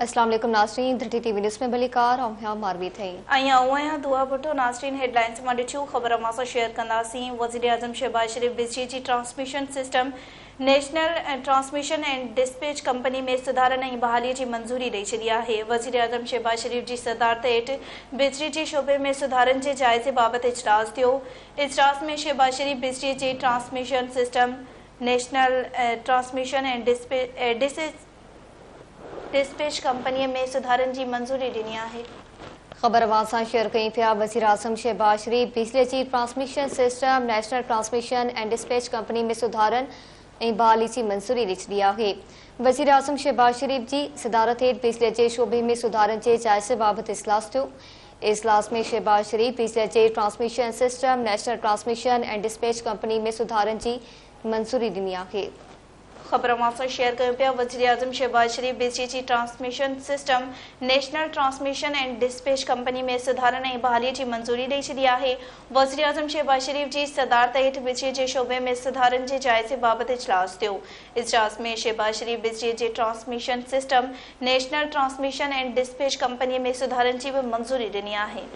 अस्सलाम वालेकुम नाज़रीन, धरती टीवी न्यूज़ में बलिकार और मारवी थी। दुआ भुट्टो नाज़रीन हेडलाइंस में ॾिठियूं ख़बर मां शेयर कंदासीं। वज़ीर आज़म शहबाज शरीफ बिजली जी transmission system national transmission and dispatch company में सुधारनि ऐं बहाली की मंजूरी ॾेई छॾी आहे। वज़ीर आज़म शहबाज शरीफ की सदारत हेठि बिजली के शोबे में सुधारनि के जायज़े बाबत इजलास थियो। इजलास में शहबाज शरीफ बिजली की transmission system national transmission and dispatch company में सुधारनि की मंजूरी ॾिनी आहे। ख़बर वासा शेयर कई पिया। वज़ीर आज़म शहबाज शरीफ बिजली की transmission system national transmission and dispatch company में सुधारनि ऐं बहाली की मंजूरी ॾेई छॾी आहे। वज़ीर आज़म शहबाज शरीफ की सदारत हेठि बिजली के शोबे में सुधारनि के जायज़े बाबत इजलास थियो। इजलास में शहबाज शरीफ बिजली के transmission system national transmission and dispatch company में सुधारनि की मंजूरी ॾिनी आहे। ख़बर मां शेयर कयो पिया। वज़ीर आज़म शहबाज शरीफ बिजली की transmission system national transmission and dispatch company में सुधारनि ऐं बहाली की मंजूरी ॾेई छॾी आहे। वज़ीर आज़म शहबाज शरीफ की सदारत हेठि बिजली के शोबे में सुधारनि के जायज़े बाबत इजलास थियो। इजलास में शहबाज शरीफ बिजली के transmission system national transmission and dispatch company में सुधारनि की भी मंजूरी ॾिनी आहे।